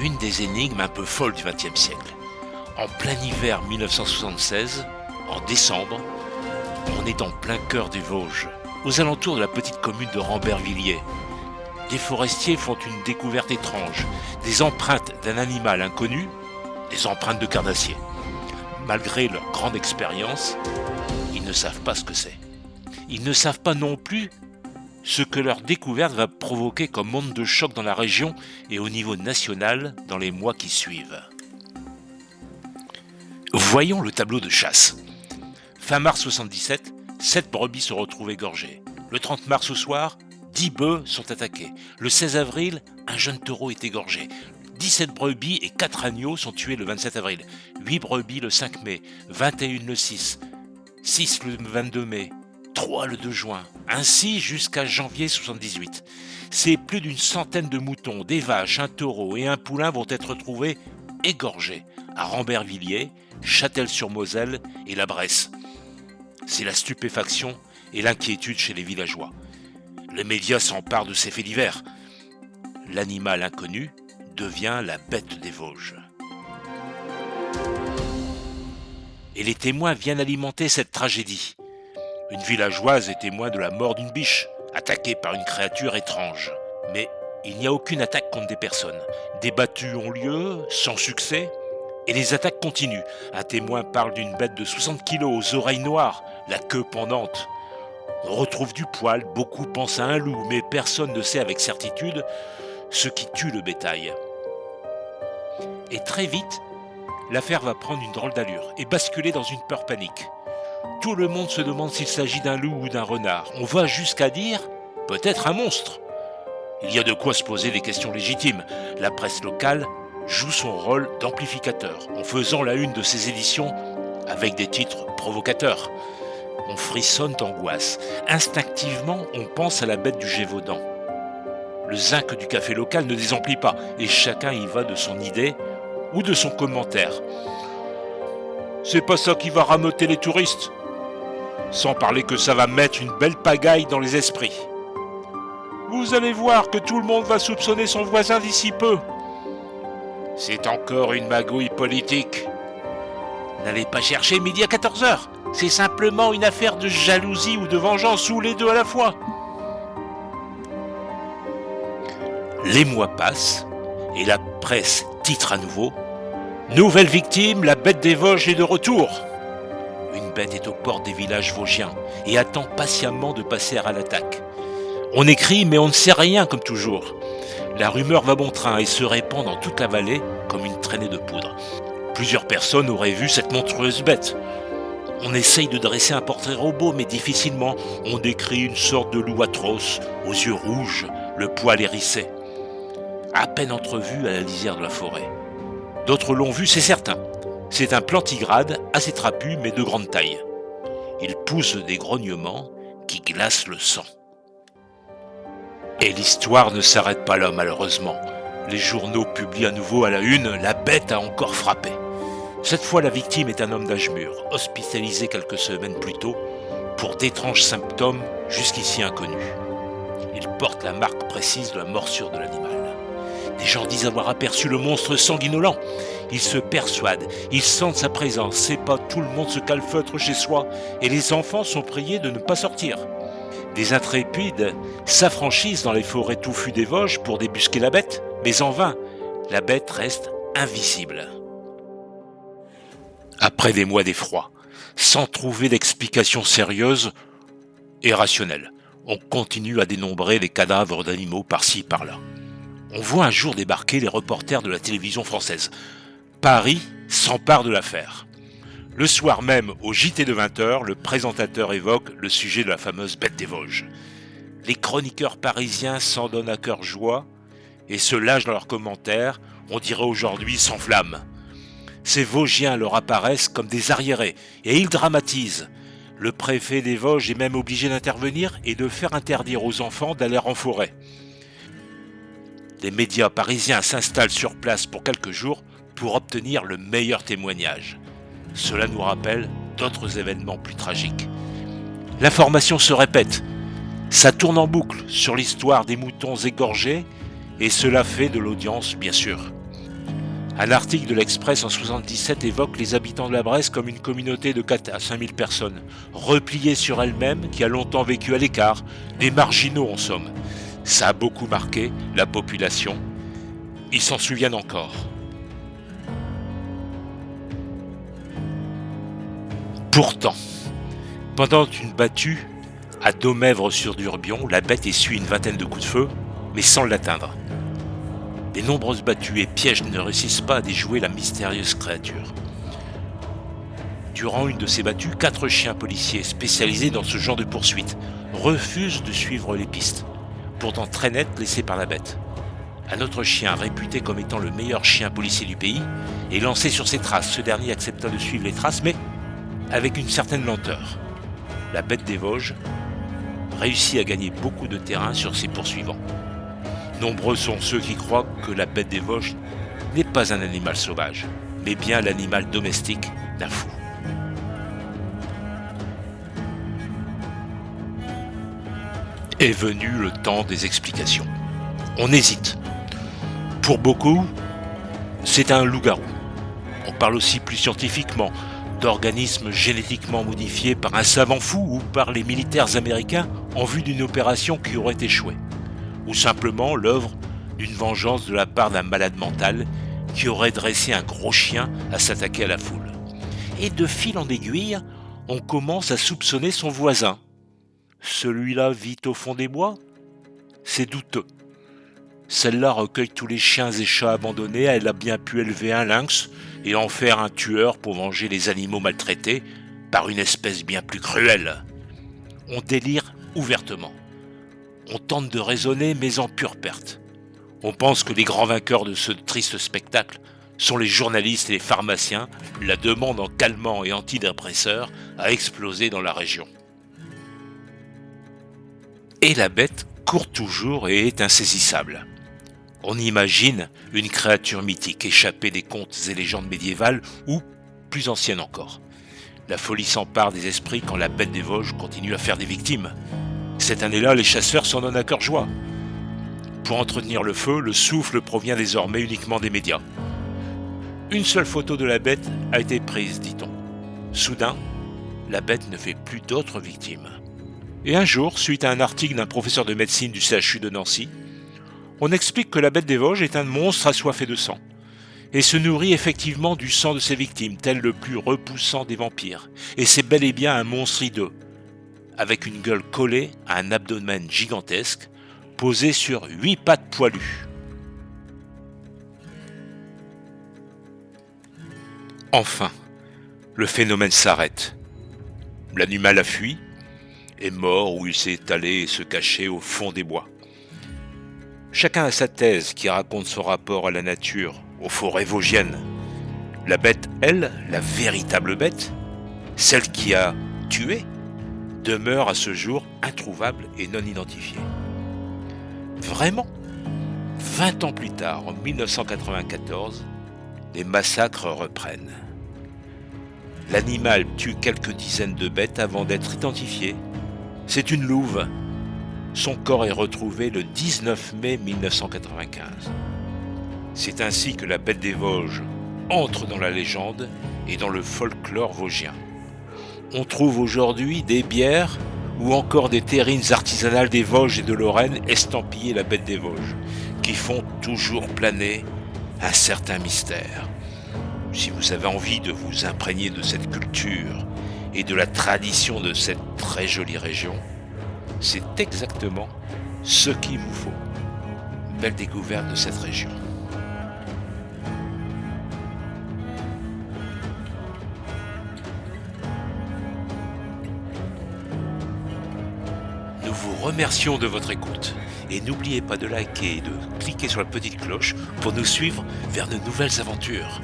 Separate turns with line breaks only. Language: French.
Une des énigmes un peu folles du XXe siècle. En plein hiver 1976, en décembre, on est en plein cœur des Vosges, aux alentours de la petite commune de Rambervillers. Des forestiers font une découverte étrange, des empreintes d'un animal inconnu, des empreintes de carnassiers. Malgré leur grande expérience, ils ne savent pas ce que c'est. Ils ne savent pas non plus ce que leur découverte va provoquer comme onde de choc dans la région et au niveau national dans les mois qui suivent. Voyons le tableau de chasse. Fin mars 77, 7 brebis se retrouvent égorgées. Le 30 mars au soir, 10 bœufs sont attaqués. Le 16 avril, un jeune taureau est égorgé. 17 brebis et 4 agneaux sont tués le 27 avril. 8 brebis le 5 mai, 21 le 6, 6 le 22 mai, 3 le 2 juin, ainsi jusqu'à janvier 78. C'est plus d'une centaine de moutons, des vaches, un taureau et un poulain vont être trouvés égorgés à Rambervillers, Châtel-sur-Moselle et la Bresse. C'est la stupéfaction et l'inquiétude chez les villageois. Les médias s'emparent de ces faits divers. L'animal inconnu devient la bête des Vosges. Et les témoins viennent alimenter cette tragédie. Une villageoise est témoin de la mort d'une biche, attaquée par une créature étrange. Mais il n'y a aucune attaque contre des personnes. Des battues ont lieu, sans succès, et les attaques continuent. Un témoin parle d'une bête de 60 kilos aux oreilles noires, la queue pendante. On retrouve du poil, beaucoup pensent à un loup, mais personne ne sait avec certitude ce qui tue le bétail. Et très vite, l'affaire va prendre une drôle d'allure et basculer dans une peur panique. Tout le monde se demande s'il s'agit d'un loup ou d'un renard. On va jusqu'à dire peut-être un monstre. Il y a de quoi se poser des questions légitimes. La presse locale joue son rôle d'amplificateur en faisant la une de ses éditions avec des titres provocateurs. On frissonne d'angoisse. Instinctivement, on pense à la bête du Gévaudan. Le zinc du café local ne désemplit pas et chacun y va de son idée ou de son commentaire. C'est pas ça qui va rameuter les touristes. Sans parler que ça va mettre une belle pagaille dans les esprits. Vous allez voir que tout le monde va soupçonner son voisin d'ici peu. C'est encore une magouille politique. N'allez pas chercher midi à 14h. C'est simplement une affaire de jalousie ou de vengeance, ou les deux à la fois. Les mois passent et la presse titre à nouveau « Nouvelle victime, la bête des Vosges est de retour ». Une bête est aux portes des villages vosgiens et attend patiemment de passer à l'attaque. On écrit mais on ne sait rien comme toujours. La rumeur va bon train et se répand dans toute la vallée comme une traînée de poudre. Plusieurs personnes auraient vu cette monstrueuse bête. On essaye de dresser un portrait robot mais difficilement. On décrit une sorte de loup atroce, aux yeux rouges, le poil hérissé. À peine entrevu à la lisière de la forêt. D'autres l'ont vu, c'est certain. C'est un plantigrade assez trapu mais de grande taille. Il pousse des grognements qui glacent le sang. Et l'histoire ne s'arrête pas là malheureusement. Les journaux publient à nouveau à la une « La bête a encore frappé ». Cette fois, la victime est un homme d'âge mûr, hospitalisé quelques semaines plus tôt pour d'étranges symptômes jusqu'ici inconnus. Il porte la marque précise de la morsure de l'animal. Des gens disent avoir aperçu le monstre sanguinolent. Ils se persuadent, ils sentent sa présence. C'est pas tout le monde se calfeutre chez soi et les enfants sont priés de ne pas sortir. Des intrépides s'affranchissent dans les forêts touffues des Vosges pour débusquer la bête, mais en vain, la bête reste invisible. Après des mois d'effroi, sans trouver d'explication sérieuse et rationnelle, on continue à dénombrer les cadavres d'animaux par-ci, par-là. On voit un jour débarquer les reporters de la télévision française. Paris s'empare de l'affaire. Le soir même, au JT de 20h, le présentateur évoque le sujet de la fameuse bête des Vosges. Les chroniqueurs parisiens s'en donnent à cœur joie et se lâchent dans leurs commentaires, on dirait aujourd'hui sans flamme. Ces Vosgiens leur apparaissent comme des arriérés et ils dramatisent. Le préfet des Vosges est même obligé d'intervenir et de faire interdire aux enfants d'aller en forêt. Les médias parisiens s'installent sur place pour quelques jours pour obtenir le meilleur témoignage. Cela nous rappelle d'autres événements plus tragiques. L'information se répète. Ça tourne en boucle sur l'histoire des moutons égorgés et cela fait de l'audience, bien sûr. Un article de l'Express en 1977 évoque les habitants de la Bresse comme une communauté de 4 à 5 000 personnes, repliée sur elle-même, qui a longtemps vécu à l'écart, des marginaux en somme. Ça a beaucoup marqué la population. Ils s'en souviennent encore. Pourtant, pendant une battue à Domèvre-sur-Durbion, la bête essuie une vingtaine de coups de feu, mais sans l'atteindre. Les nombreuses battues et pièges ne réussissent pas à déjouer la mystérieuse créature. Durant une de ces battues, 4 chiens policiers spécialisés dans ce genre de poursuite refusent de suivre les pistes, pourtant très nettes laissées par la bête. Un autre chien, réputé comme étant le meilleur chien policier du pays, est lancé sur ses traces. Ce dernier accepta de suivre les traces, mais avec une certaine lenteur. La bête des Vosges réussit à gagner beaucoup de terrain sur ses poursuivants. Nombreux sont ceux qui croient que la bête des Vosges n'est pas un animal sauvage, mais bien l'animal domestique d'un fou. Est venu le temps des explications. On hésite. Pour beaucoup, c'est un loup-garou. On parle aussi plus scientifiquement d'organismes génétiquement modifiés par un savant fou ou par les militaires américains en vue d'une opération qui aurait échoué. Ou simplement l'œuvre d'une vengeance de la part d'un malade mental qui aurait dressé un gros chien à s'attaquer à la foule. Et de fil en aiguille, on commence à soupçonner son voisin. Celui-là vit au fond des bois ? C'est douteux. Celle-là recueille tous les chiens et chats abandonnés, elle a bien pu élever un lynx et en faire un tueur pour venger les animaux maltraités par une espèce bien plus cruelle. On délire ouvertement. On tente de raisonner, mais en pure perte. On pense que les grands vainqueurs de ce triste spectacle sont les journalistes et les pharmaciens. La demande en calmants et antidépresseurs a explosé dans la région. Et la bête court toujours et est insaisissable. On imagine une créature mythique échappée des contes et légendes médiévales ou plus anciennes encore. La folie s'empare des esprits quand la bête des Vosges continue à faire des victimes. Cette année-là, les chasseurs s'en donnent à cœur joie. Pour entretenir le feu, le souffle provient désormais uniquement des médias. Une seule photo de la bête a été prise, dit-on. Soudain, la bête ne fait plus d'autres victimes. Et un jour, suite à un article d'un professeur de médecine du CHU de Nancy, on explique que la bête des Vosges est un monstre assoiffé de sang et se nourrit effectivement du sang de ses victimes, tel le plus repoussant des vampires. Et c'est bel et bien un monstre hideux, avec une gueule collée à un abdomen gigantesque, posé sur 8 pattes poilues. Enfin, le phénomène s'arrête. L'animal a fui, est mort ou il s'est allé se cacher au fond des bois. Chacun a sa thèse qui raconte son rapport à la nature, aux forêts vosgiennes. La bête, elle, la véritable bête, celle qui a tué, demeure à ce jour introuvable et non identifiée. Vraiment, 20 ans plus tard, en 1994, les massacres reprennent. L'animal tue quelques dizaines de bêtes avant d'être identifié. C'est une louve. Son corps est retrouvé le 19 mai 1995. C'est ainsi que la bête des Vosges entre dans la légende et dans le folklore vosgien. On trouve aujourd'hui des bières ou encore des terrines artisanales des Vosges et de Lorraine estampillées la bête des Vosges, qui font toujours planer un certain mystère. Si vous avez envie de vous imprégner de cette culture et de la tradition de cette très jolie région, c'est exactement ce qu'il vous faut. Belle découverte de cette région. Nous vous remercions de votre écoute et n'oubliez pas de liker et de cliquer sur la petite cloche pour nous suivre vers de nouvelles aventures.